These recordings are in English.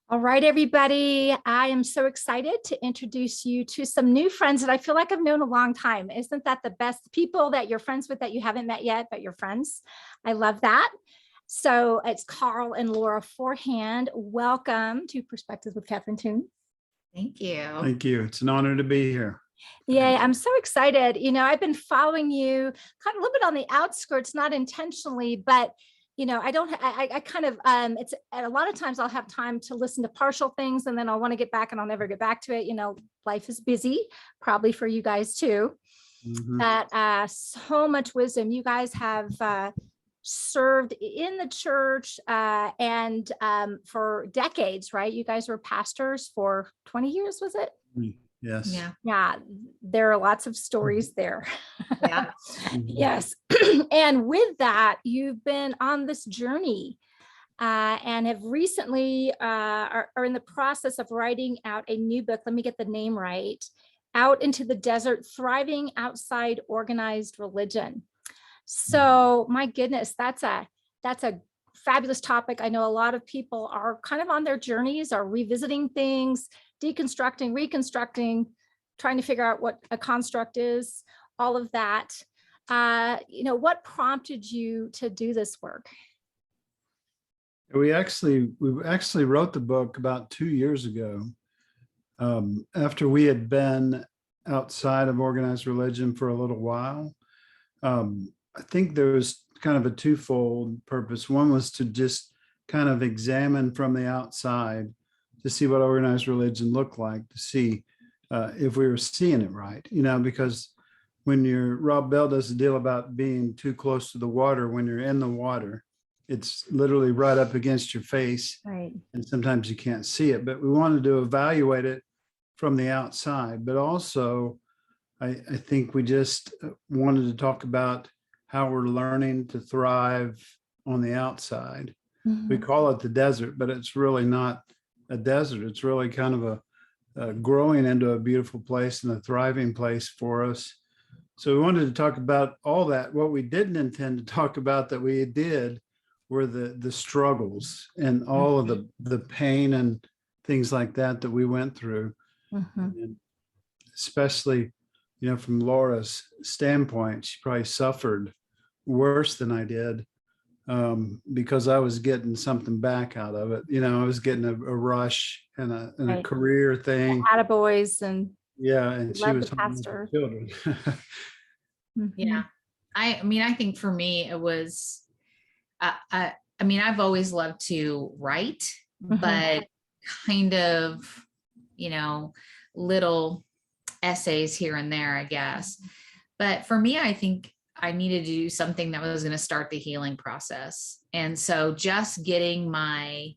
All right, everybody. I am so excited to introduce you to some new friends that I feel like I've known a long time. Isn't that the best? People that you're friends with that you haven't met yet, but you're friends. I love that. So it's Karl and Laura Forehand. Welcome to Perspectives with Catherine Toon. Thank you. Thank you. It's an honor to be here. Yeah, I'm so excited. I've been following you kind of a little bit on the outskirts, not intentionally, but I kind of, it's a lot of times I'll have time to listen to partial things and then I'll want to get back and I'll never get back to it. Life is busy, probably for you guys too. But so much wisdom. You guys have served in the church and for decades, right? You guys were pastors for 20 years, was it? Yes. Yeah. There are lots of stories there. Yeah. Yes. And with that, you've been on this journey and have recently are in the process of writing out a new book. Let me get the name right. Out into the Desert, Thriving Outside Organized Religion. So my goodness, that's a fabulous topic. I know a lot of people are kind of on their journeys, are revisiting things, deconstructing, reconstructing, trying to figure out what a construct is, all of that. What prompted you to do this work? We actually wrote the book about 2 years ago, after we had been outside of organized religion for a little while. I think there was kind of a twofold purpose. One was to just kind of examine from the outside to see what organized religion looked like, to see if we were seeing it right, because Rob Bell does a deal about being too close to the water. When you're in the water, it's literally right up against your face. Right. And sometimes you can't see it, but we wanted to evaluate it from the outside. But also, I think we just wanted to talk about how we're learning to thrive on the outside. Mm-hmm. We call it the desert, but it's really not a desert. It's really kind of a growing into a beautiful place and a thriving place for us. So we wanted to talk about all that. What we didn't intend to talk about that we did were the struggles and all of the pain and things like that we went through. And especially, from Laura's standpoint, she probably suffered worse than I did, because I was getting something back out of it. I was getting a rush and a career thing. Attaboys and and she was pastor children. Yeah. I think for me, it was, I've always loved to write, but kind of, little essays here and there, I guess. But for me, I think I needed to do something that was going to start the healing process. And so just getting my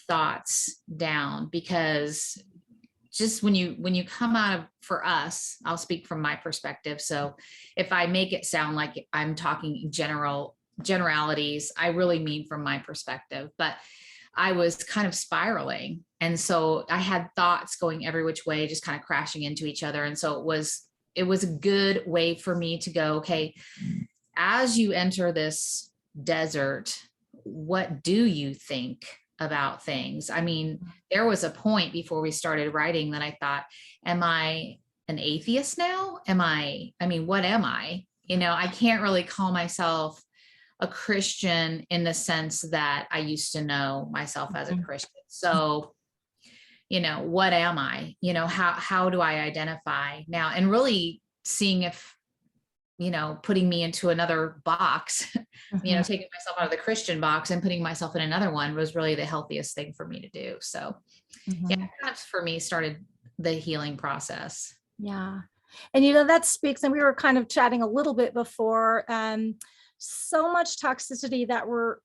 thoughts down, because just when you come out of, for us, I'll speak from my perspective. So if I make it sound like I'm talking generalities, I really mean from my perspective, but I was kind of spiraling. And so I had thoughts going every which way, just kind of crashing into each other. And so it was a good way for me to go, okay, as you enter this desert, what do you think about things? There was a point before we started writing that I thought, am I an atheist now? What am I? I can't really call myself a Christian in the sense that I used to know myself as a Christian. So, what am I? How do I identify now? And really seeing if, putting me into another box, taking myself out of the Christian box and putting myself in another one was really the healthiest thing for me to do. So that's for me started the healing process. Yeah. And, that speaks, and we were kind of chatting a little bit before, so much toxicity that we're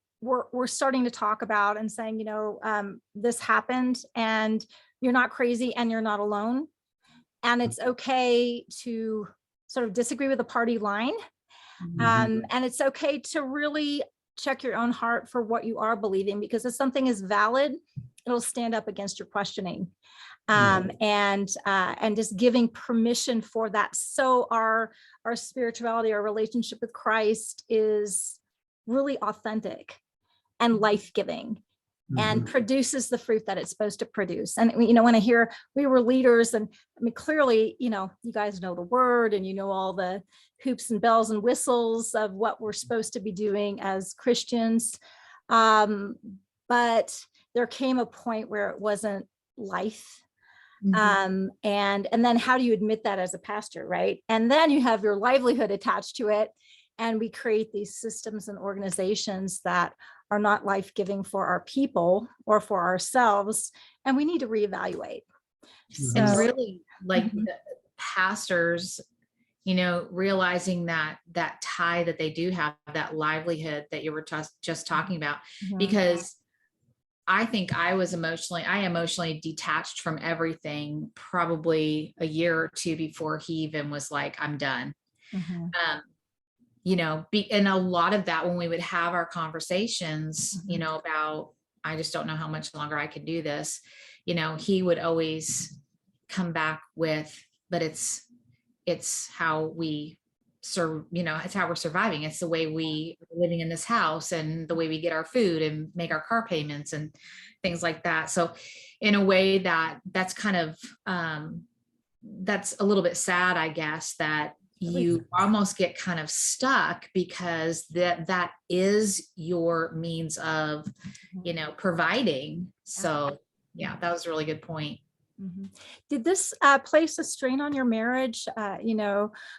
starting to talk about and saying, this happened and you're not crazy and you're not alone. And it's okay to sort of disagree with the party line. And it's okay to really check your own heart for what you are believing, because if something is valid, it'll stand up against your questioning. And just giving permission for that. So our spirituality, our relationship with Christ is really authentic and life-giving. and produces the fruit that it's supposed to produce. And, when I hear we were leaders, and I mean, clearly, you guys know the word and all the hoops and bells and whistles of what we're supposed to be doing as Christians. But there came a point where it wasn't life. And then how do you admit that as a pastor, right? And then you have your livelihood attached to it. And we create these systems and organizations that are not life-giving for our people or for ourselves. And we need to reevaluate. And really, like the pastors, realizing that tie that they do have, that livelihood that you were just talking about, because I think I emotionally detached from everything probably a year or two before he even was like, I'm done. And a lot of that, when we would have our conversations, about, I just don't know how much longer I can do this, he would always come back with, but it's how we it's how we're surviving. It's the way we are living in this house and the way we get our food and make our car payments and things like that. So in a way that's kind of, that's a little bit sad, I guess, that you almost get kind of stuck because that is your means of, providing. So yeah, that was a really good point. Did this place a strain on your marriage?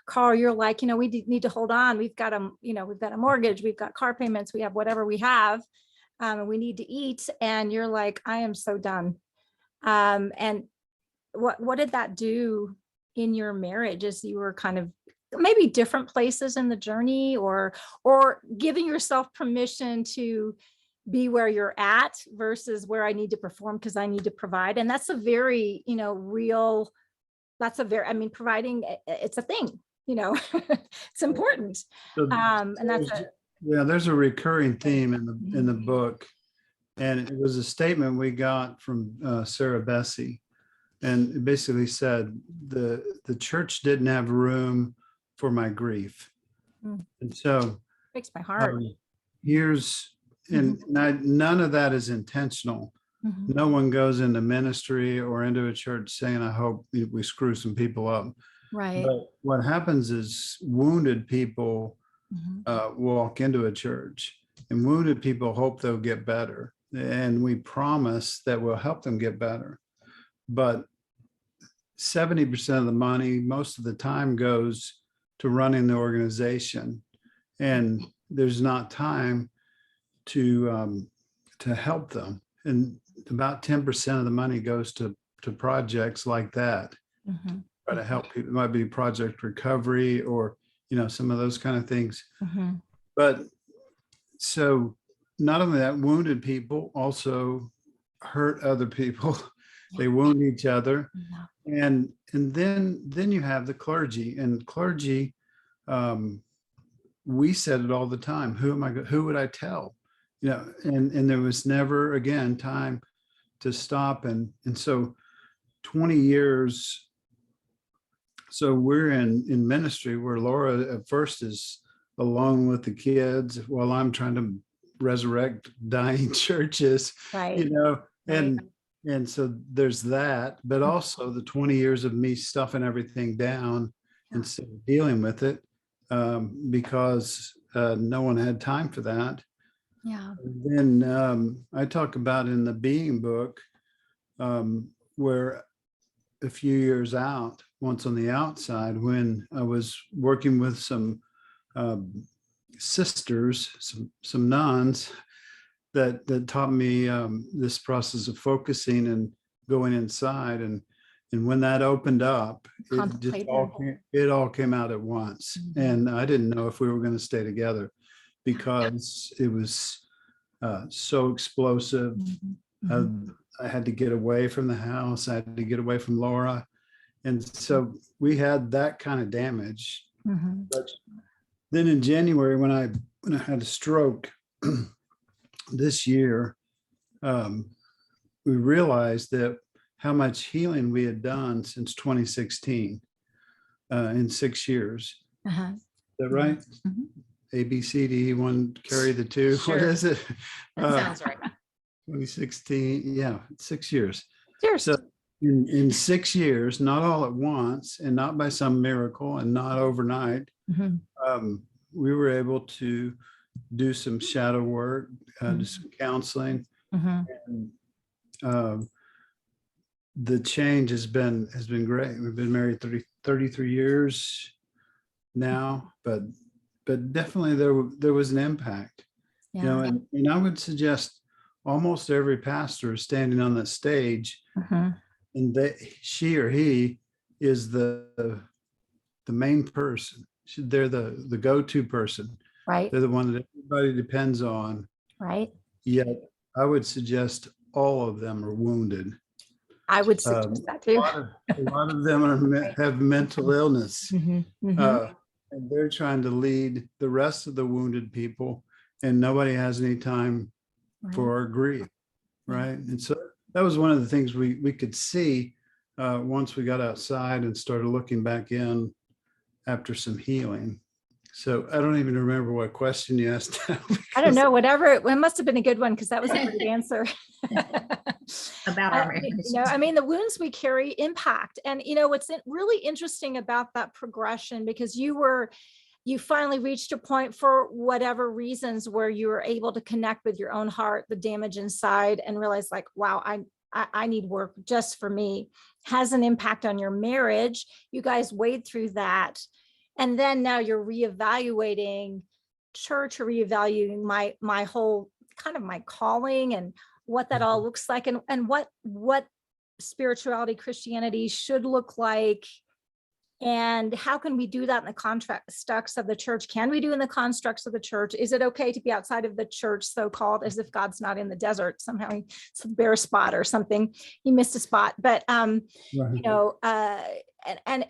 Karl, you're like, we need to hold on. We've got a mortgage, we've got car payments, we have whatever we have, and we need to eat. And you're like, I am so done. And what did that do in your marriage as you were kind of maybe different places in the journey, or giving yourself permission to be where you're at versus where I need to perform because I need to provide? And that's a very, providing, it's a thing, it's important. And there's a recurring theme in the book. And it was a statement we got from Sarah Bessey. And it basically said, the church didn't have room for my grief. And so breaks my heart. None of that is intentional. No one goes into ministry or into a church saying, I hope we screw some people up. Right. But what happens is wounded people walk into a church, and wounded people hope they'll get better. And we promise that we'll help them get better. But 70% of the money, most of the time, goes to running the organization. And there's not time to help them. And about 10% of the money goes to projects like that. Try to help people. It might be project recovery or, some of those kind of things. But so not only that, wounded people also hurt other people. They wound each other. And then you have the clergy, and clergy, we said it all the time. Who would I tell? And there was never again time to stop. And so 20 years. So we're in ministry where Laura at first is alone with the kids while I'm trying to resurrect dying churches, right. And so there's that, but also the 20 years of me stuffing everything down instead of dealing with it, because no one had time for that. Yeah. And then I talk about in the Being book, where a few years out, once on the outside, when I was working with some sisters, some nuns that taught me this process of focusing and going inside. And when that opened up, it all came out at once. And I didn't know if we were going to stay together because it was so explosive. I had to get away from the house. I had to get away from Laura. And so we had that kind of damage. But then in January, when I had a stroke this year, we realized that how much healing we had done since 2016 in 6 years. Is that right? A, B, C, D, one, carry the two. Sure. What is it? That sounds right. 2016. Yeah, 6 years. Cheers. So in 6 years, not all at once and not by some miracle and not overnight, Mhm. we were able to do some shadow work, do Mhm. some counseling. Mhm. And the change has been great. We've been married 33 years now, but definitely there was an impact, you know, Yeah. and I would suggest almost every pastor is standing on that stage, Mhm. and she or he is the main person. They're the go-to person. Right. They're the one that everybody depends on. Right. Yet I would suggest all of them are wounded. I would A suggest that too. lot of them have mental illness, Mhm. Mhm. and they're trying to lead the rest of the wounded people, and nobody has any time Right. for grief, right? And so that was one of the things we could see once we got outside and started looking back in after some healing. So I don't even remember what question you asked. I don't know, whatever. It must have been a good one because that was a great answer. About our marriage. I mean, the wounds we carry impact. And, what's really interesting about that progression, because you finally reached a point for whatever reasons where you were able to connect with your own heart, the damage inside, and realize like, wow, I need work just for me, has an impact on your marriage. You guys wade through that. And then now you're reevaluating church, or reevaluating my whole kind of my calling and what that all looks like, and what spirituality, Christianity should look like. And how can we do that in the constructs of the church? Can we do in the constructs of the church? Is it okay to be outside of the church, so-called, as if God's not in the desert? Somehow it's a bare spot or something. He missed a spot. But and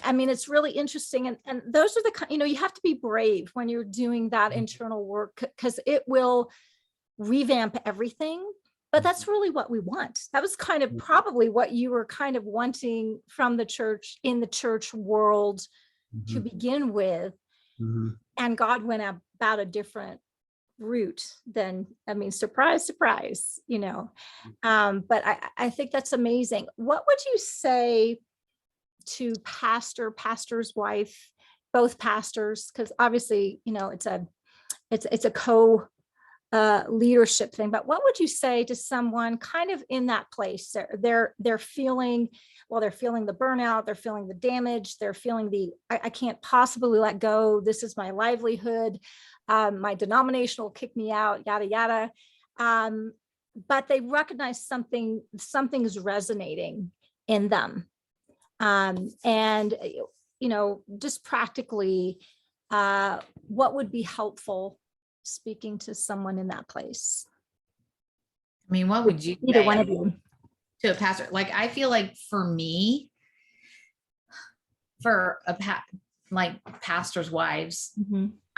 I mean, it's really interesting. And those are the, you have to be brave when you're doing that internal work, because it will revamp everything. But that's really what we want. That was kind of probably what you were kind of wanting from the church, in the church world, to begin with. And God went about a different route than, I mean, surprise, surprise, but I think that's amazing. What would you say to pastor's wife, both pastors? Because obviously, it's a leadership thing, but what would you say to someone kind of in that place? They're feeling, well, they're feeling the burnout, they're feeling the damage, they're feeling I can't possibly let go, this is my livelihood, my denomination will kick me out, yada yada, but they recognize something is resonating in them, and just practically, what would be helpful speaking to someone in that place? I mean, what would you Either say one of you. to a pastor? Like, I feel like for me, for pastors' wives,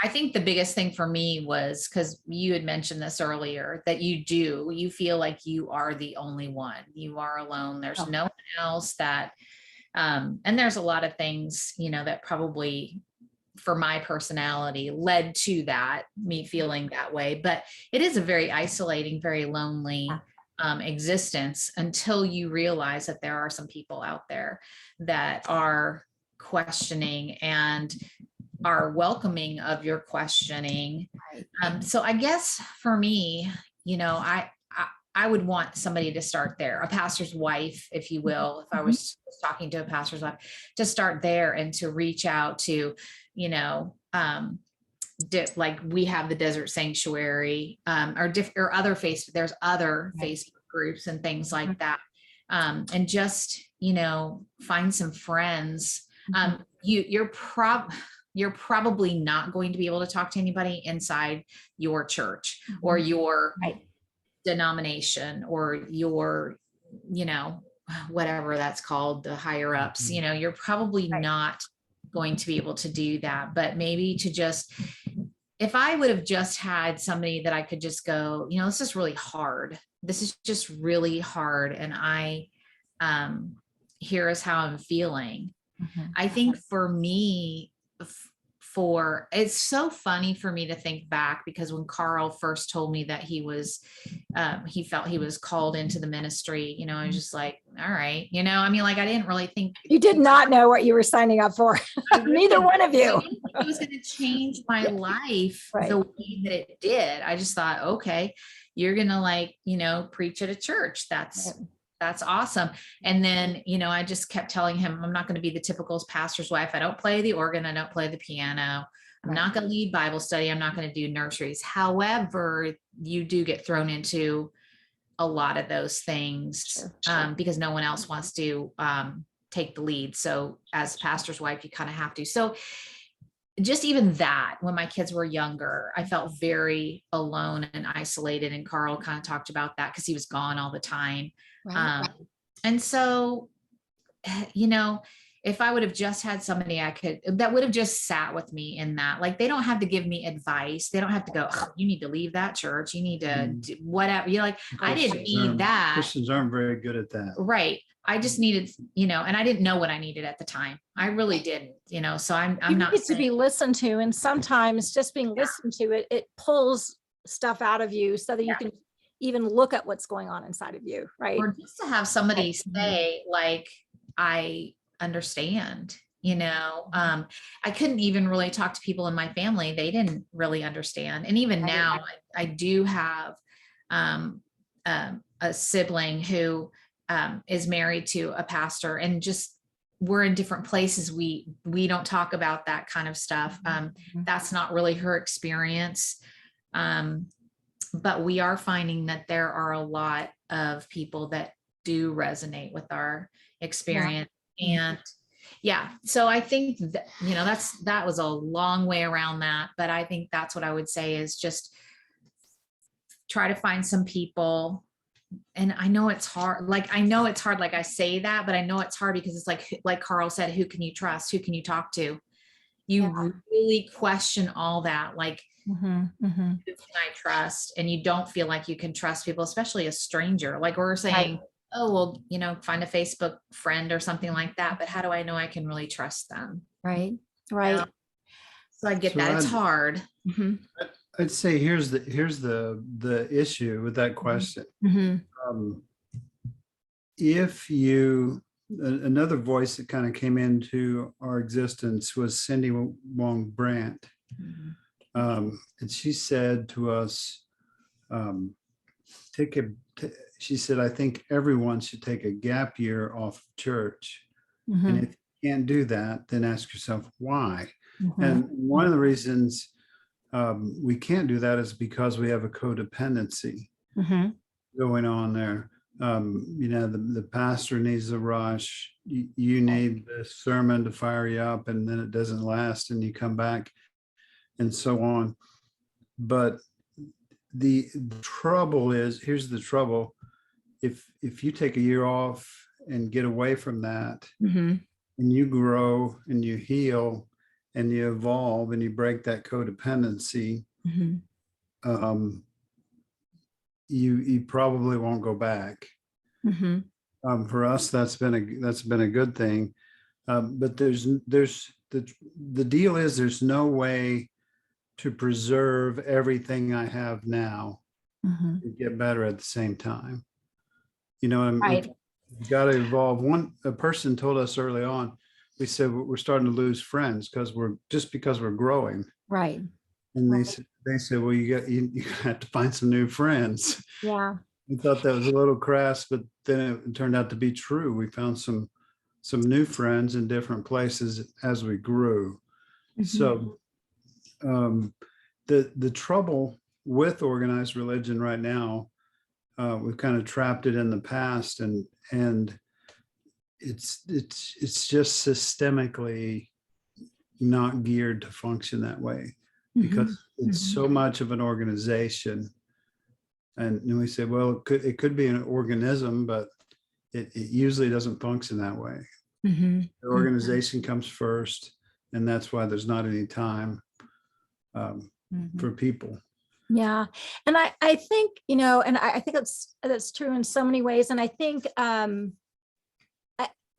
I think the biggest thing for me was, because you had mentioned this earlier, that you feel like you are the only one. You are alone. There's no one else that, and there's a lot of things, that probably, for my personality, led to that, me feeling that way. But it is a very isolating, very lonely existence, until you realize that there are some people out there that are questioning and are welcoming of your questioning. So I guess for me, I would want somebody to start there, a pastor's wife, if you will, if I was talking to a pastor's wife, to start there and to reach out to, like we have the Desert Sanctuary, or other there's other Facebook groups and things like that. And just, find some friends. You're probably not going to be able to talk to anybody inside your church or your denomination or your, whatever that's called, the higher ups, you're probably not going to be able to do that. But maybe to just, if I would have just had somebody that I could just go, this is really hard. This is just really hard. And here is how I'm feeling. I think for me, it's so funny for me to think back, because when Karl first told me that he felt he was called into the ministry, I was just like, all right, I mean, like, I didn't really think You did not know what you were signing up for. Neither one of you. It was going to change my life Right. the way that it did. I just thought, okay, you're going to preach at a church. That's awesome. And then, I just kept telling him, I'm not going to be the typical pastor's wife. I don't play the organ. I don't play the piano. I'm not going to lead Bible study. I'm not going to do nurseries. However, you do get thrown into a lot of those things because no one else wants to take the lead. So as pastor's wife, you kind of have to. So just even that, when my kids were younger, I felt very alone and isolated. And Karl kind of talked about that because he was gone all the time. Right. And so, if I would have just had somebody that would have just sat with me in that, like, they don't have to give me advice. They don't have to go, oh, you need to leave that church. You need to do whatever. You're like, I didn't need that. Christians aren't very good at that. Right. I just needed, and I didn't know what I needed at the time. I really didn't, so I'm not need to be listened to. And sometimes just being listened to, it pulls stuff out of you so that you can even look at what's going on inside of you. Right. Or just to have somebody say, like, I understand, I couldn't even really talk to people in my family. They didn't really understand. And even now I do have a sibling who is married to a pastor, and just, we're in different places. We don't talk about that kind of stuff. That's not really her experience. But we are finding that there are a lot of people that do resonate with our experience. And so I think that, that was a long way around that, but I think that's what I would say is just try to find some people. And I know it's hard. Like I say that, but I know it's hard because it's like Karl said, who can you trust? Who can you talk to? You really question all that. Like, who can I trust? And you don't feel like you can trust people, especially a stranger. Like we're saying, oh, well, find a Facebook friend or something like that. But how do I know I can really trust them? Right. So I get that. It's hard. I'd say here's the issue with that question. If another voice that kind of came into our existence was Cindy Wong Brandt. And she said to us, she said, I think everyone should take a gap year off church. And if you can't do that, then ask yourself why. And one of the reasons we can't do that is because we have a codependency going on there. The pastor needs a rush. You need the sermon to fire you up, and then it doesn't last, and you come back, and so on. But the trouble is, here's the trouble: if you take a year off and get away from that, and you grow and you heal and you evolve and you break that codependency, you probably won't go back. For us, that's been a good thing. But the deal is there's no way to preserve everything I have now and get better at the same time. Right. You've got to evolve. A person told us early on, we said we're starting to lose friends because we're growing. Right. And they said, well, you have to find some new friends. Yeah. I thought that was a little crass, but then it turned out to be true. We found some new friends in different places as we grew. So the trouble with organized religion right now, we've kind of trapped it in the past, and it's just systemically not geared to function that way because it's so much of an organization. And we say, well, it could be an organism, but it usually doesn't function that way. The organization comes first, and that's why there's not any time for people. Yeah. And I think, and I think that's true in so many ways. And I think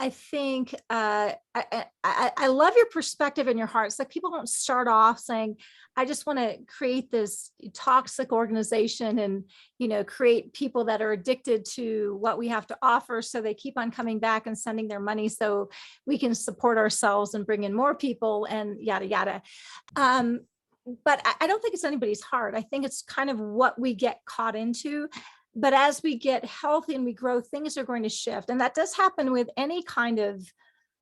I think I love your perspective in your heart. It's like people don't start off saying, I just want to create this toxic organization and, create people that are addicted to what we have to offer. So they keep on coming back and sending their money so we can support ourselves and bring in more people and yada, yada. But I don't think it's anybody's heart. I think it's kind of what we get caught into. But as we get healthy and we grow, things are going to shift. And that does happen with any kind of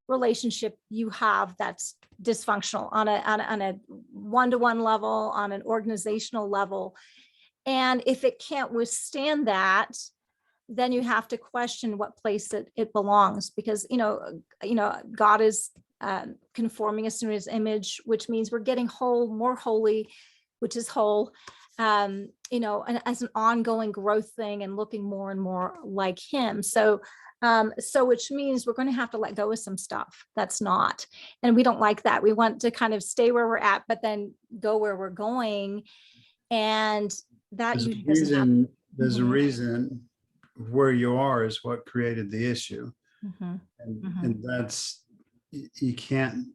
relationship you have that's dysfunctional on a one-to-one level, on an organizational level. And if it can't withstand that, then you have to question what place it belongs, because, God is conforming us to his image, which means we're getting whole, more holy, which is whole. And as an ongoing growth thing and looking more and more like him. So which means we're going to have to let go of some stuff that's not, and we don't like that. We want to kind of stay where we're at, but then go where we're going. And that usually doesn't happen. There's a reason where you are is what created the issue. And that's, you can't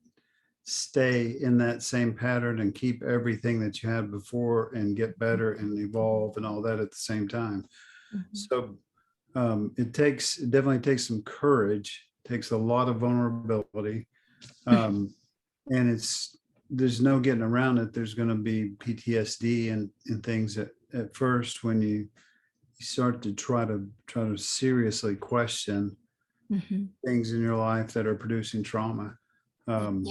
stay in that same pattern and keep everything that you had before and get better and evolve and all that at the same time. So it definitely takes some courage, takes a lot of vulnerability. And there's no getting around it. There's going to be PTSD and things at first when you start to try to seriously question things in your life that are producing trauma. I don't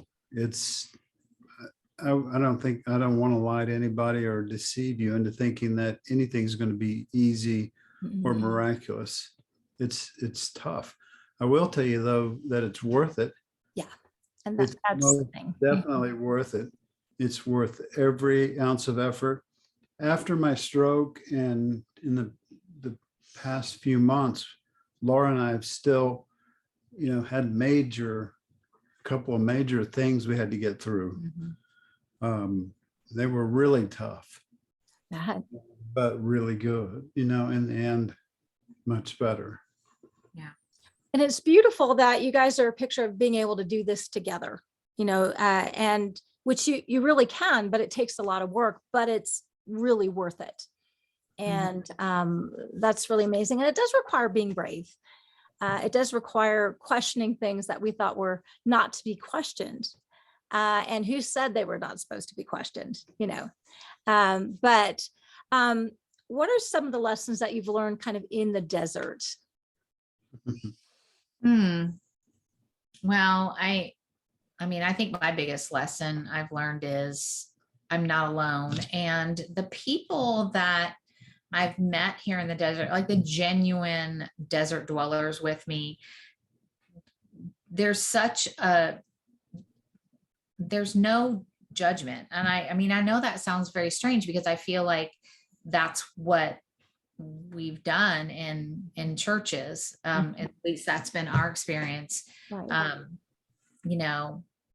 want to lie to anybody or deceive you into thinking that anything's going to be easy or miraculous. It's tough. I will tell you though that it's worth it. Yeah. And that's the thing. Definitely worth it. It's worth every ounce of effort. After my stroke and in the past few months, Laura and I have still, had a couple of major things we had to get through. They were really tough, but really good, in the end, much better. Yeah. And it's beautiful that you guys are a picture of being able to do this together, and which you really can, but it takes a lot of work, but it's really worth it. And that's really amazing. And it does require being brave. It does require questioning things that we thought were not to be questioned. And who said they were not supposed to be questioned, but what are some of the lessons that you've learned kind of in the desert? Well, I think my biggest lesson I've learned is I'm not alone. And the people that I've met here in the desert, like the genuine desert dwellers with me, there's no judgment. And I know that sounds very strange because I feel like that's what we've done in churches. At least that's been our experience. Right.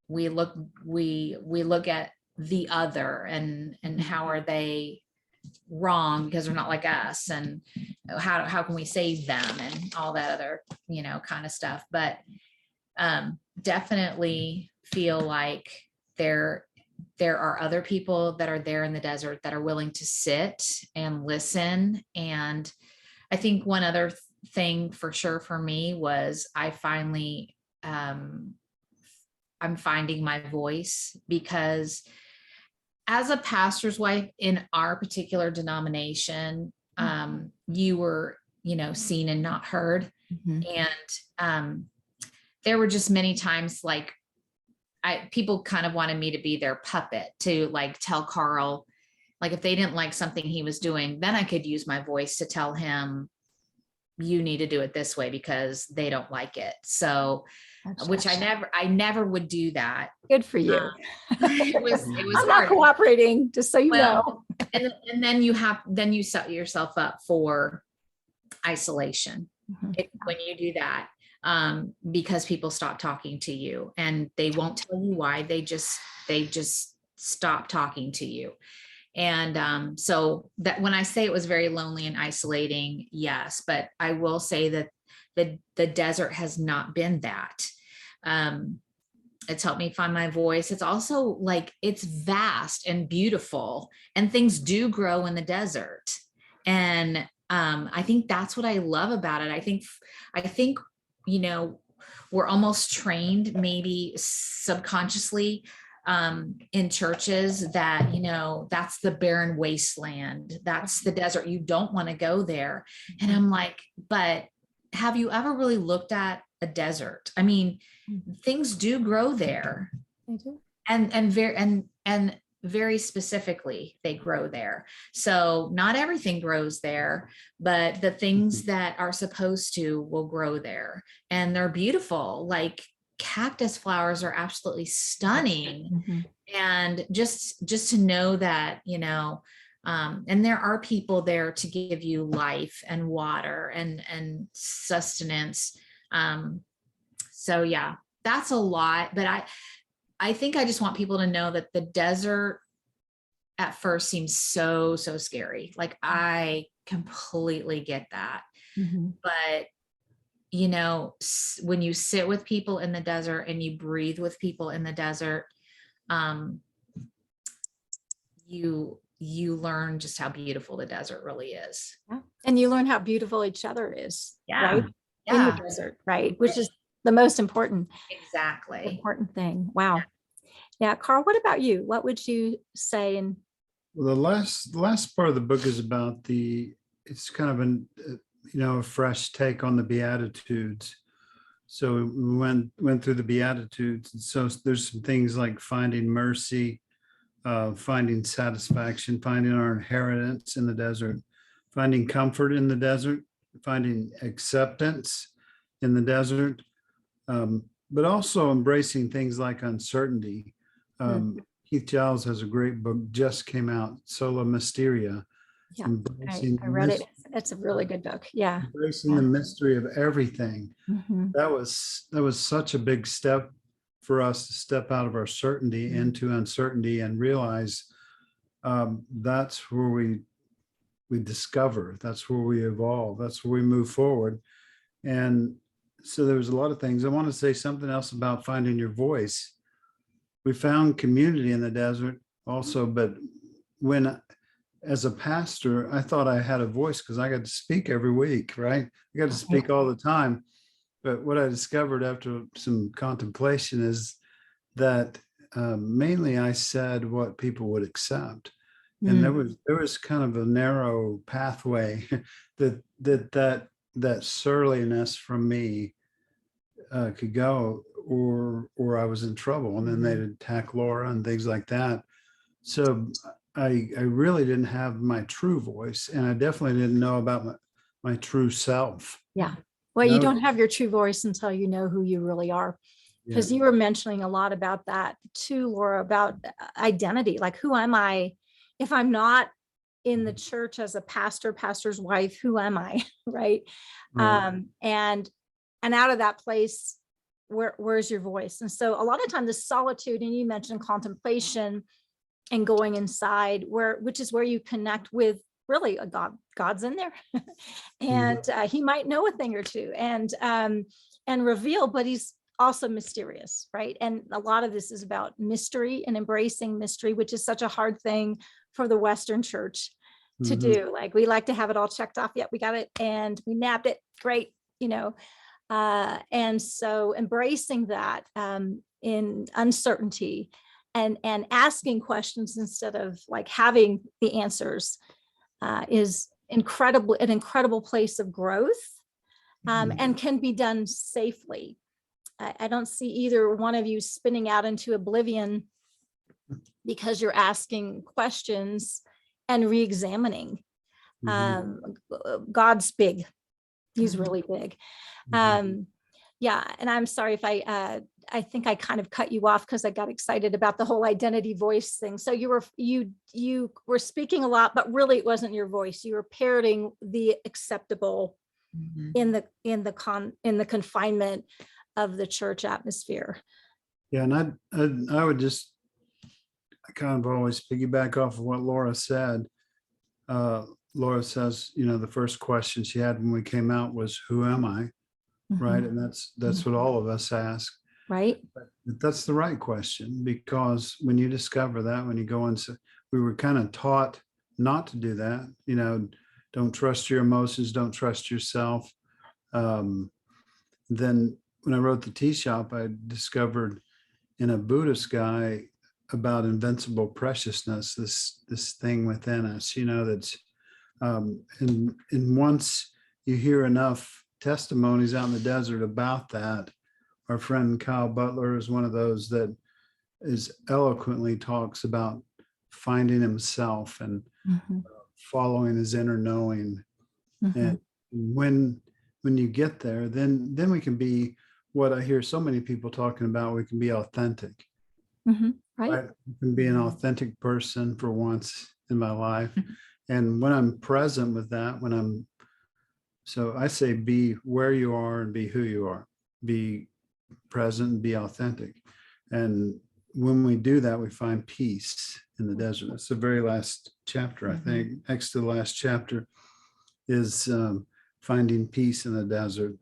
We look at the other and how are they wrong because they're not like us, and how can we save them and all that other kind of stuff. But definitely feel like there are other people that are there in the desert that are willing to sit and listen. And I think one other thing for sure for me was I finally I'm finding my voice, because as a pastor's wife in our particular denomination, you were, seen and not heard. And there were just many times like people kind of wanted me to be their puppet to like tell Karl, like if they didn't like something he was doing, then I could use my voice to tell him, you need to do it this way because they don't like it. So, which I never would do that. Good for you. It was I'm not cooperating, just so you know. And then you set yourself up for isolation when you do that, because people stop talking to you and they won't tell you why. They just stop talking to you. And so that when I say it was very lonely and isolating, yes, but I will say that the desert has not been that. It's helped me find my voice. It's also like, it's vast and beautiful, and things do grow in the desert. And I think that's what I love about it. I think, you know, we're almost trained, maybe subconsciously, in churches, that, you know, that's the barren wasteland. That's the desert. You don't want to go there. And I'm like, but have you ever really looked at a desert? I mean, things do grow there, and very specifically, they grow there. So not everything grows there, but the things that are supposed to will grow there, and they're beautiful. Like cactus flowers are absolutely stunning. And just to know that, you know, and there are people there to give you life and water and sustenance. So yeah, that's a lot, but I think I just want people to know that the desert at first seems so scary. Like, I completely get that. But you know, when you sit with people in the desert and you breathe with people in the desert, you learn just how beautiful the desert really is. Yeah. And you learn how beautiful each other is, Yeah. right? In the desert, right? Which is the most important thing. Wow. Yeah. Karl, what about you? What would you say? And Well, the last part of the book is about it's kind of a fresh take on the Beatitudes. So we went through the Beatitudes. And so there's some things like finding mercy, finding satisfaction, finding our inheritance in the desert, finding comfort in the desert, finding acceptance in the desert, but also embracing things like uncertainty. Keith Giles has a great book, just came out, Sola Mysteria. Yeah, I read it. It's a really good book. Yeah. Embracing the mystery of everything. That was such a big step for us to step out of our certainty into uncertainty and realize that's where we discover, that's where we evolve, that's where we move forward. And so there was a lot of things. I want to say something else about finding your voice. We found community in the desert also, but as a pastor, I thought I had a voice because I got to speak every week, right? I got to speak all the time. But what I discovered after some contemplation is that mainly I said what people would accept. And there was kind of a narrow pathway that surliness from me could go, or I was in trouble, and then they'd attack Laura and things like that. So I really didn't have my true voice, and I definitely didn't know about my true self. Yeah. Well, you don't have your true voice until you know who you really are. Because you were mentioning a lot about that too, Laura, about identity. Like, who am I if I'm not in the church as a pastor's wife? Who am I? Right. And out of that place, where's your voice? And so a lot of times the solitude, and you mentioned contemplation and going inside, which is where you connect with really a God's in there. And he might know a thing or two and reveal, but he's also mysterious, right? And a lot of this is about mystery and embracing mystery, which is such a hard thing for the Western church to do. Like, we like to have it all checked off. Yep, we got it and we nabbed it. Great, and so embracing that in uncertainty and asking questions instead of like having the answers is an incredible place of growth, and can be done safely. I don't see either one of you spinning out into oblivion because you're asking questions and re-examining. God's big. He's really big. Yeah. And I'm sorry if I think I kind of cut you off because I got excited about the whole identity voice thing. So you were speaking a lot, but really it wasn't your voice. You were parroting the acceptable in the confinement of the church atmosphere. Yeah. And I would just kind of always piggyback off of what Laura said. Laura says, the first question she had when we came out was, who am I? right? And that's what all of us ask. Right. But that's the right question, because when you discover that, when you go into, we were kind of taught not to do that, don't trust your emotions, don't trust yourself. Then when I wrote the tea shop, I discovered in a Buddhist guy about invincible preciousness, this thing within us, that's and once you hear enough testimonies out in the desert about that, our friend Kyle Butler is one of those that is eloquently talks about finding himself and following his inner knowing. And when you get there, then we can be what I hear so many people talking about. We can be authentic. Right. I can be an authentic person for once in my life. And when I'm present with that, so I say be where you are and be who you are. Be present and be authentic. And when we do that, we find peace in the desert. That's the very last chapter, I think. Next to the last chapter is finding peace in the desert.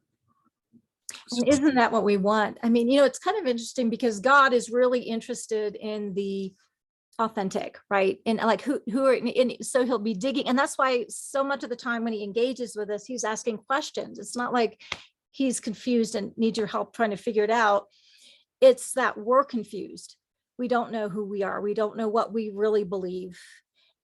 And isn't that what we want? I mean, it's kind of interesting because God is really interested in the authentic, right? And like who are, and so he'll be digging. And that's why so much of the time when he engages with us, he's asking questions. It's not like he's confused and needs your help trying to figure it out. It's that we're confused. We don't know who we are. We don't know what we really believe.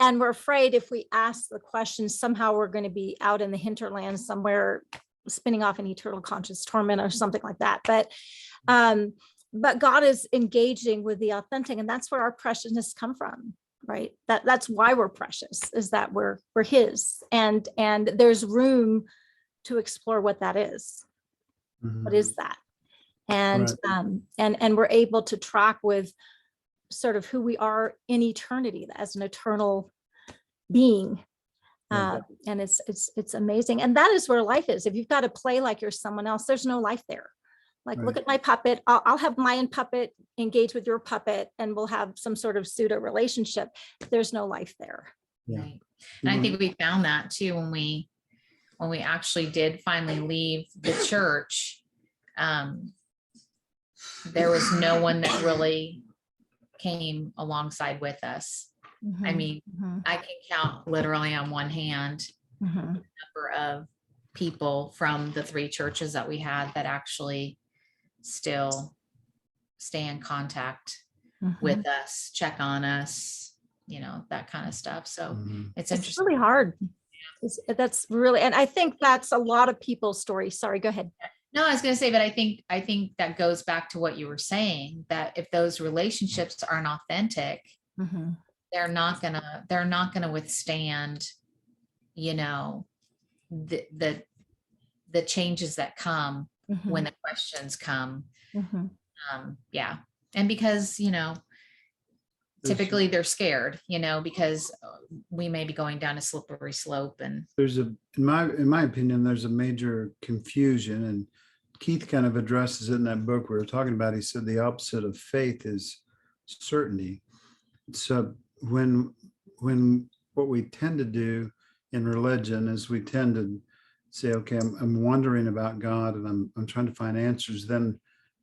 And we're afraid if we ask the questions, somehow we're going to be out in the hinterland somewhere, spinning off in eternal conscious torment or something like that. But God is engaging with the authentic, and that's where our preciousness come from, right? That's why we're precious, is that we're his, and there's room to explore what that is. What is that? And and we're able to track with sort of who we are in eternity as an eternal being. And it's amazing. And that is where life is. If you've got to play like you're someone else, there's no life there. Like, look at my puppet. I'll have my own puppet engage with your puppet, and we'll have some sort of pseudo relationship. There's no life there. Right. And I think we found that too when we actually did finally leave the church. There was no one that really came alongside with us. I mean, I can count literally on one hand the number of people from the 3 churches that we had that actually still stay in contact with us, check on us, that kind of stuff. So it's interesting. Really hard. That's really, and I think that's a lot of people's stories. Sorry, go ahead. No, I was going to say, but I think that goes back to what you were saying, that if those relationships aren't authentic, they're not gonna withstand, the changes that come when the questions come. Yeah. And because, typically they're scared, because we may be going down a slippery slope. And there's in my opinion, there's a major confusion, and Keith kind of addresses it in that book we were talking about. He said the opposite of faith is certainty. So when what we tend to do in religion is we tend to say, okay, I'm wondering about God, and I'm trying to find answers. Then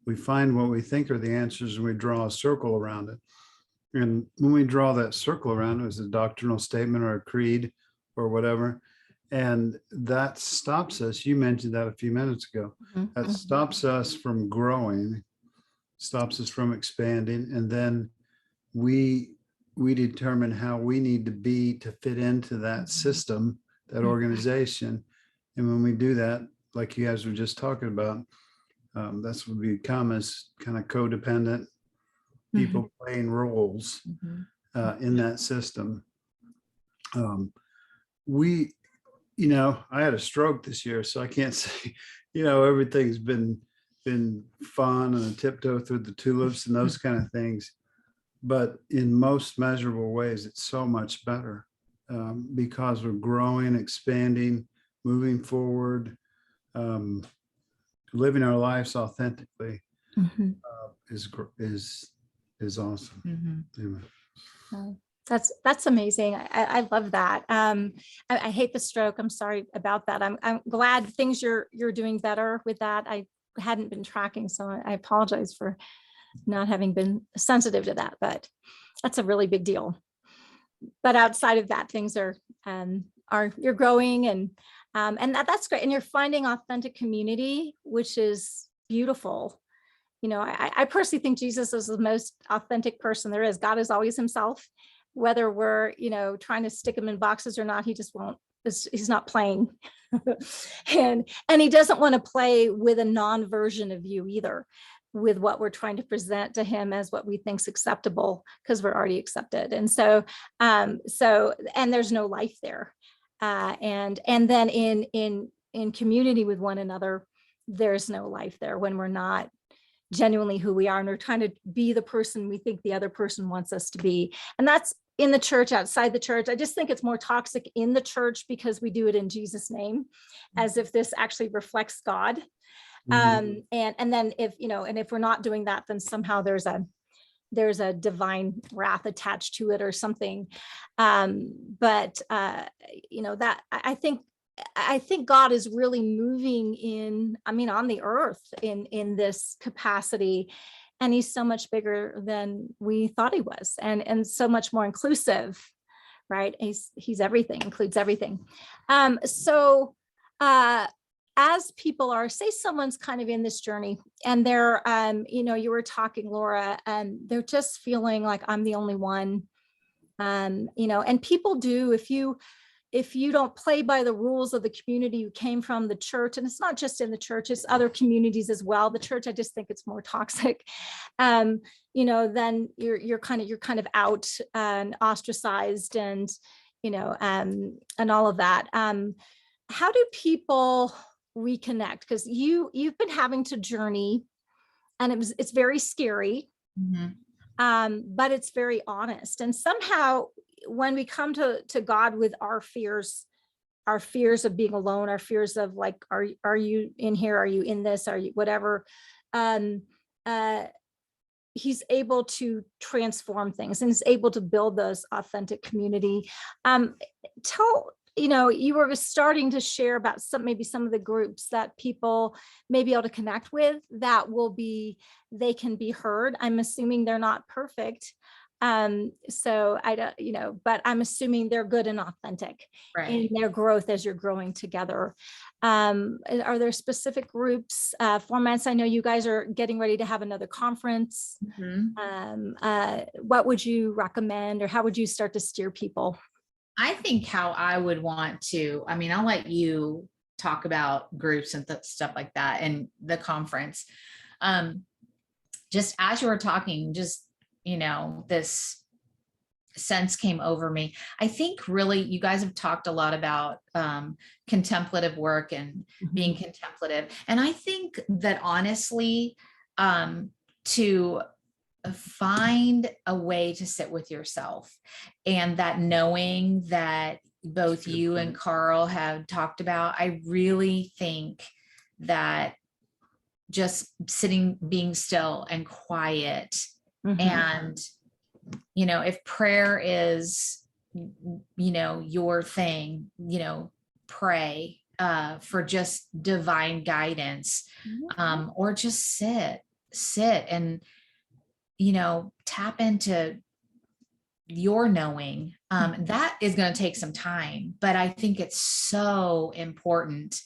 we find what we think are the answers, and we draw a circle around it. And when we draw that circle around, it was a doctrinal statement or a creed or whatever, and that stops us. You mentioned that a few minutes ago. That stops us from growing, stops us from expanding, and then we determine how we need to be to fit into that system, that organization. And when we do that, like you guys were just talking about, that's what we become as kind of codependent people playing roles in that system. I had a stroke this year, so I can't say, everything's been fun and a tiptoe through the tulips and those kind of things. But in most measurable ways, it's so much better because we're growing, expanding, moving forward, living our lives authentically is awesome. Oh. That's amazing. I love that. I hate the stroke. I'm sorry about that. I'm glad things you're doing better with that. I hadn't been tracking, so I apologize for not having been sensitive to that, but that's a really big deal. But outside of that, things are you're growing, and that's great. And you're finding authentic community, which is beautiful. You know, I personally think Jesus is the most authentic person there is. God is always himself, whether we're, you know, trying to stick him in boxes or not. He just won't. He's not playing. and he doesn't want to play with a non-version of you either, with what we're trying to present to him as what we think's acceptable, because we're already accepted. And so and there's no life there. And then in community with one another, there's no life there when we're not genuinely who we are, and we're trying to be the person we think the other person wants us to be. And that's in the church, outside the church. I just think it's more toxic in the church because we do it in Jesus' name, as if this actually reflects God. And then if, you know, and if we're not doing that, then somehow there's a divine wrath attached to it or something. But you know, that I think God is really moving on the earth in this capacity. And he's so much bigger than we thought he was, and so much more inclusive, right? He's everything, includes everything. So as people are, say someone's kind of in this journey and they're, you know, you were talking, Laura, and they're just feeling like I'm the only one, you know, and people do, if you don't play by the rules of the community you came from, the church, and it's not just in the church, it's other communities as well. The church, I just think it's more toxic. You know, then you're kind of out and ostracized, and, you know, and all of that. How do people reconnect? Because you've been having to journey, and it's very scary. But it's very honest. And somehow when we come to God with our fears of being alone, our fears of like, are you in here? Are you in this? Are you whatever? He's able to transform things, and is able to build those authentic community. You know, you were starting to share about maybe some of the groups that people may be able to connect with, that they can be heard. I'm assuming they're not perfect. So I don't, you know, but I'm assuming they're good and authentic in their growth as you're growing together. Are there specific groups, formats? I know you guys are getting ready to have another conference. What would you recommend, or how would you start to steer people? I think how I would want to, I mean, I'll let you talk about groups and stuff like that and the conference. Just as you were talking, just, you know, this sense came over me. I think really you guys have talked a lot about contemplative work and being contemplative. And I think that honestly, to find a way to sit with yourself, and that knowing that both you and Karl have talked about, I really think that just sitting, being still and quiet, and, you know, if prayer is, you know, your thing, you know, pray for just divine guidance, or just sit and, you know, tap into your knowing. That is going to take some time, but I think it's so important.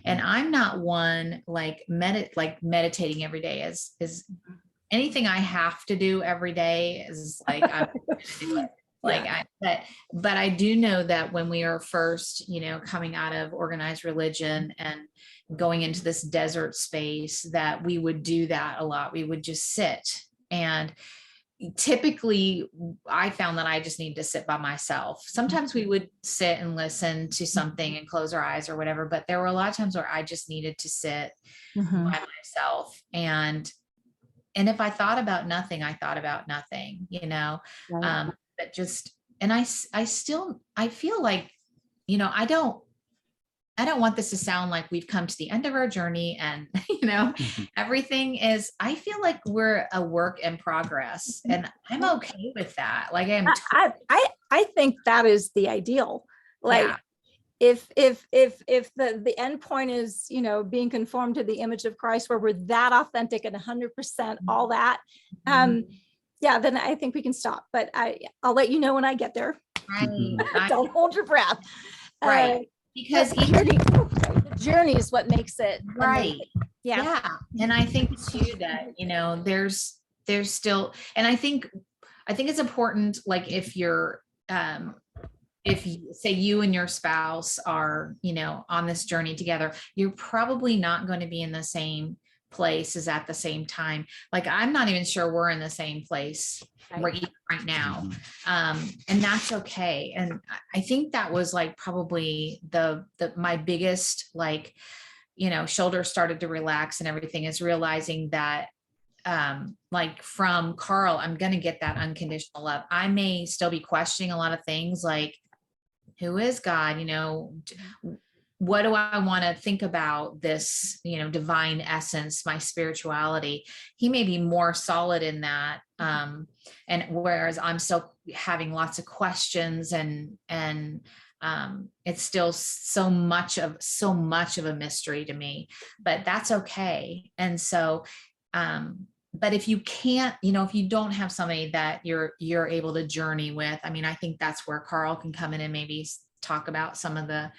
And I'm not one like meditating every day is anything I have to do every day is like, I'm going to do it. But I do know that when we are first, you know, coming out of organized religion and going into this desert space, that we would do that a lot. We would just sit. And typically I found that I just need to sit by myself. Sometimes we would sit and listen to something and close our eyes or whatever, but there were a lot of times where I just needed to sit by myself. And if I thought about nothing, I thought about nothing, you know, but just, and I feel like, you know, I don't want this to sound like we've come to the end of our journey and, everything is, I feel like we're a work in progress, and I'm okay with that. Like I think that is the ideal. Like, yeah. if the end point is, being conformed to the image of Christ, where we're that authentic and 100% all that, yeah, then I think we can stop. But I'll let you know when I get there. Right. Don't hold your breath. Right. Because the journey is what makes it right. amazing. Yeah. And I think too that, there's still, and I think it's important, like if you're, if you say you and your spouse are, on this journey together, you're probably not going to be in the same place as at the same time. Like, I'm not even sure we're in the same place right now. And that's okay. And I think that was like probably my biggest, like, shoulders started to relax and everything, is realizing that like from Karl, I'm going to get that unconditional love. I may still be questioning a lot of things, like, who is God? What do I want to think about this, divine essence, my spirituality? He may be more solid in that. And whereas I'm still having lots of questions, and it's still so much of a mystery to me, but that's okay. And so, but if you can't, if you don't have somebody that you're able to journey with, I mean, I think that's where Karl can come in and maybe talk about some of the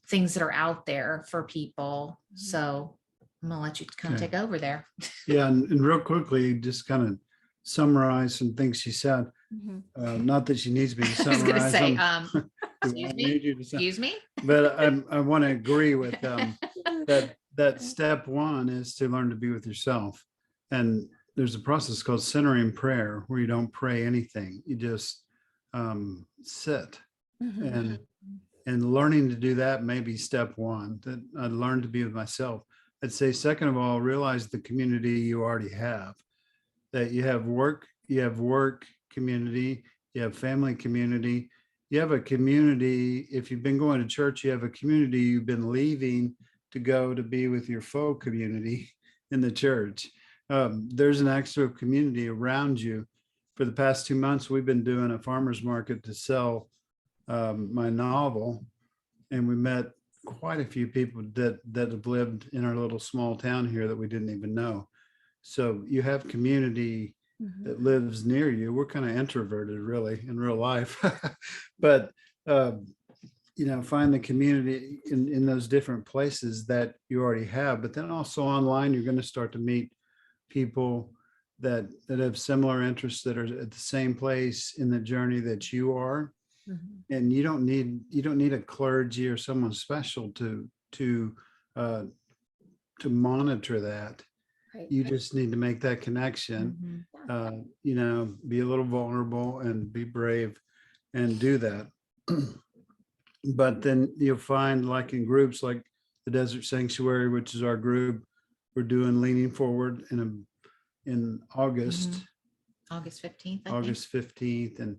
things that are out there for people. So I'm gonna let you kind of take over there. Yeah, and real quickly, just kind of summarize some things she said. Not that she needs me to summarize. I was gonna say, them. excuse me. But I want to agree with that step one is to learn to be with yourself. And there's a process called centering prayer, where you don't pray anything. You just sit. And learning to do that may be step one, that I learned to be with myself. I'd say, second of all, realize the community you already have, that you have work community, you have family community, you have a community. If you've been going to church, you have a community you've been leaving to go to be with your faux community in the church. There's an extra community around you. For the past 2 months, we've been doing a farmer's market to sell my novel, and we met quite a few people that have lived in our little small town here that we didn't even know. So you have community that lives near you. We're kind of introverted, really, in real life, but find the community in those different places that you already have. But then also online, you're going to start to meet people that have similar interests, that are at the same place in the journey that you are. And you don't need a clergy or someone special to monitor that. Right. You just need to make that connection. Be a little vulnerable and be brave and do that. But then you'll find, like in groups like the Desert Sanctuary, which is our group, we're doing Leaning Forward in August. August 15th. August 15th. And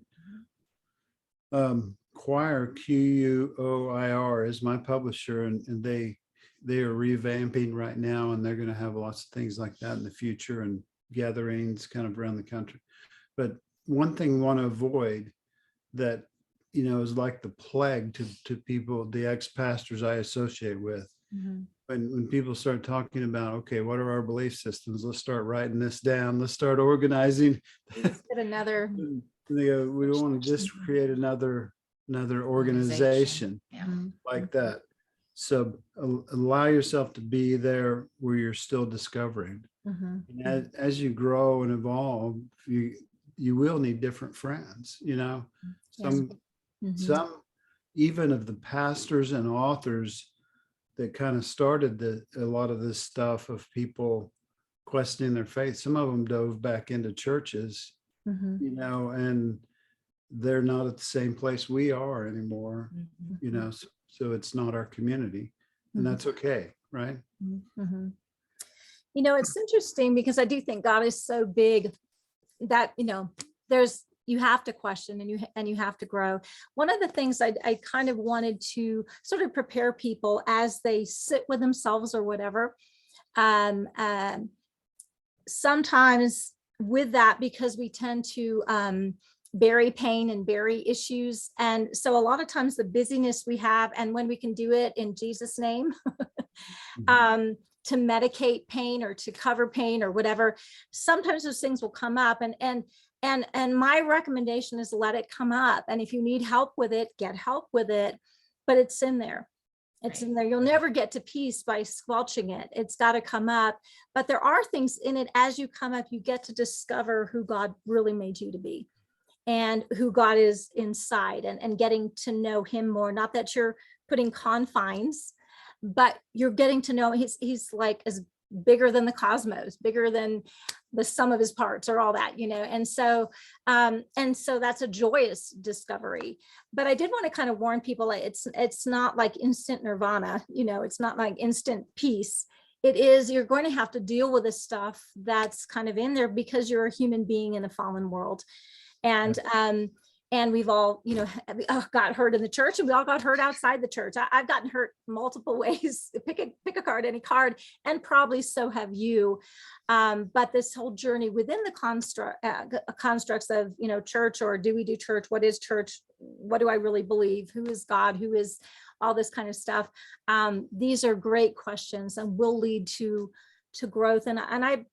Choir, QUOIR, is my publisher, and they are revamping right now, and they're going to have lots of things like that in the future, and gatherings kind of around the country. But one thing we want to avoid that is like the plague to people, the ex-pastors I associate with. When people start talking about, okay, what are our belief systems? Let's start writing this down. Let's start organizing. Another. We don't want to just create another organization like that. So allow yourself to be there where you're still discovering. And as you grow and evolve, you will need different friends. Some even of the pastors and authors that kind of started a lot of this stuff of people questioning their faith, some of them dove back into churches. And they're not at the same place we are anymore, so it's not our community, and that's okay, right? It's interesting, because I do think God is so big that, there's you have to question, and you have to grow. One of the things I kind of wanted to sort of prepare people as they sit with themselves or whatever, um, um, sometimes with that, because we tend to bury pain and bury issues. And so a lot of times the busyness we have, and when we can do it in Jesus' name, to medicate pain or to cover pain or whatever, sometimes those things will come up. And my recommendation is let it come up. And if you need help with it, get help with it, but it's in there. It's in there. You'll never get to peace by squelching it. It's got to come up. But there are things in it. As you come up, you get to discover who God really made you to be and who God is inside, and getting to know him more. Not that you're putting confines, but you're getting to know he's like as bigger than the cosmos, bigger than the sum of his parts or all that, and so that's a joyous discovery. But I did want to kind of warn people, it's not like instant nirvana, it's not like instant peace. It is, you're going to have to deal with the stuff that's kind of in there, because you're a human being in a fallen world. And we've all, got hurt in the church, and we all got hurt outside the church. I've gotten hurt multiple ways. Pick a card, any card, and probably so have you. But this whole journey within the constructs of, church, or do we do church? What is church? What do I really believe? Who is God? Who is all this kind of stuff? These are great questions, and will lead to growth. And I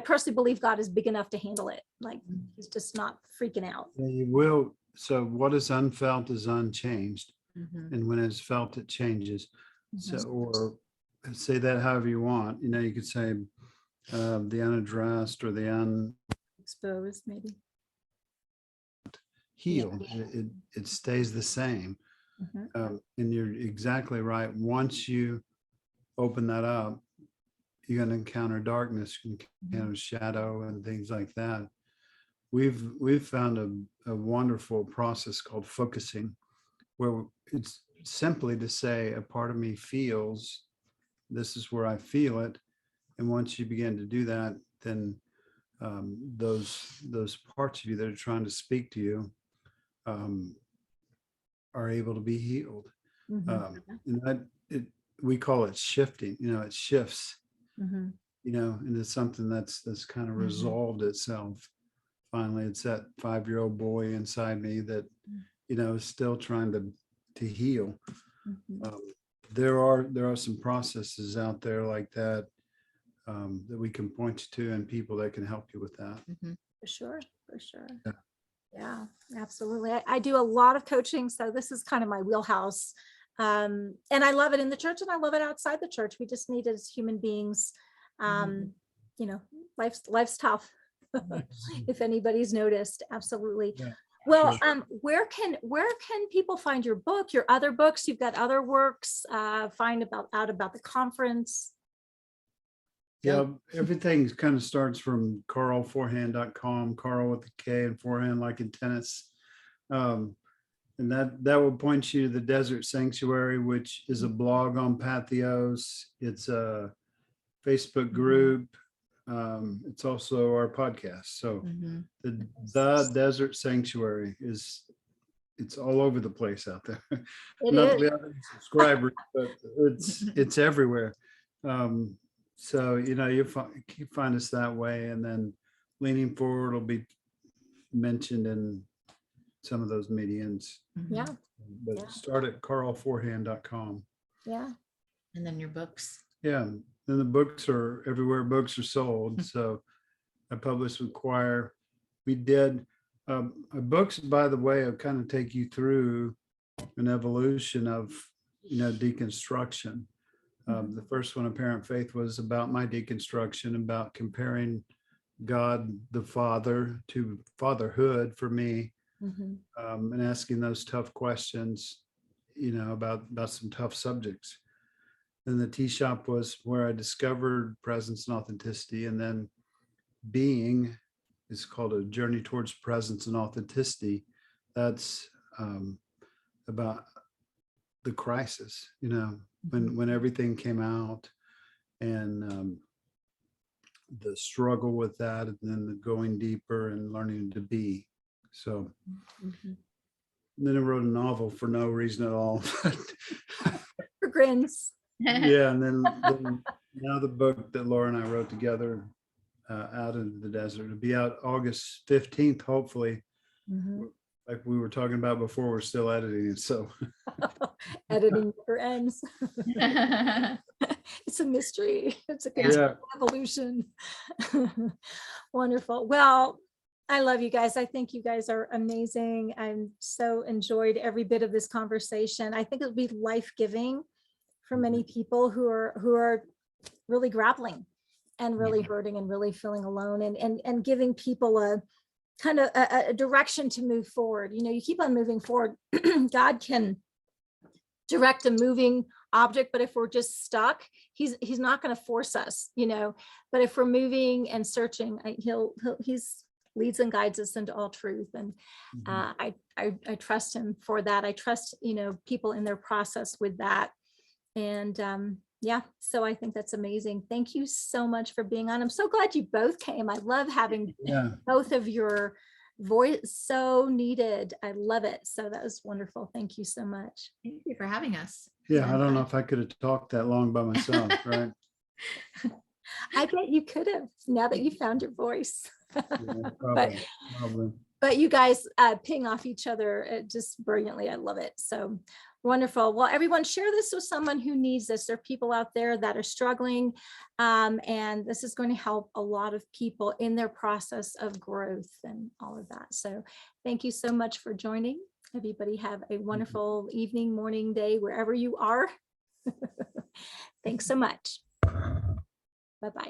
personally believe God is big enough to handle it. Like, he's just not freaking out. Yeah, you will. So what is unfelt is unchanged. And when it's felt, it changes. So, or say that however you want, you could say the unaddressed or the Exposed, maybe. healed. It stays the same. And you're exactly right. Once you open that up, you're going to encounter darkness, you can encounter shadow and things like that. We've found a wonderful process called focusing, where it's simply to say, a part of me feels, this is where I feel it. And once you begin to do that, then those parts of you that are trying to speak to you are able to be healed. And we call it shifting. It shifts. And it's something that's kind of resolved itself. Finally, it's that 5-year-old boy inside me that is still trying to heal. There are some processes out there like that that we can point you to, and people that can help you with that. For sure. Yeah, absolutely. I do a lot of coaching, so this is kind of my wheelhouse. And I love it in the church, and I love it outside the church. We just need it as human beings. Life's tough. If anybody's noticed. Absolutely. Yeah, well, sure. Where can people find your book, your other books? You've got other works, find out about the conference. Yeah, everything kind of starts from karlforehand.com, Karl with a K and forehand like in tennis. And that will point you to the Desert Sanctuary, which is a blog on Pathos. It's a Facebook group. It's also our podcast. So the Desert Sanctuary it's all over the place out there. Not that we have any subscribers, but it's everywhere. So you find us that way, and then Leaning Forward will be mentioned in some of those medians. Yeah. But start at karlforehand.com. Yeah. And then your books. Yeah. Then the books are everywhere books are sold. So I published with Choir. We did our books, by the way, will kind of take you through an evolution of deconstruction. The first one, Apparent Faith, was about my deconstruction, about comparing God the Father to fatherhood for me, and asking those tough questions, about some tough subjects. Then the tea shop was where I discovered presence and authenticity. And then Being is called A Journey Towards Presence and Authenticity. That's about the crisis, when everything came out, and the struggle with that, and then the going deeper and learning to be So Mhm. then I wrote a novel for no reason at all. For grins. Yeah, and then now the book that Laura and I wrote together, Out into the Desert, will be out August 15th, hopefully. Mhm. Like we were talking about before, we're still editing it. So Editing never ends. It's a mystery. It's a continual evolution. Wonderful. Well, I love you guys. I think you guys are amazing. I'm so enjoyed every bit of this conversation. I think it'll be life-giving for many people who are really grappling and really hurting and really feeling alone, and giving people a kind of a direction to move forward. You know, you keep on moving forward. God can direct a moving object, but if we're just stuck, he's not going to force us, you know. But if we're moving and searching, he's leads and guides us into all truth. And I trust him for that. I trust, you know, people in their process with that. And yeah, so I think that's amazing. Thank you so much for being on. I'm so glad you both came. I love having both of your voice, so needed. I love it. So that was wonderful. Thank you so much. Thank you for having us. yeah, I don't know if I could have talked that long by myself, right? I bet you could have, now that you found your voice. Yeah, but probably. but you guys ping off each other just brilliantly. I love it. So wonderful. Well, everyone, share this with someone who needs this. There are people out there that are struggling, and this is going to help a lot of people in their process of growth and all of that. So thank you so much for joining. Everybody have a wonderful evening, morning, day, wherever you are. Thanks so much. Bye-bye.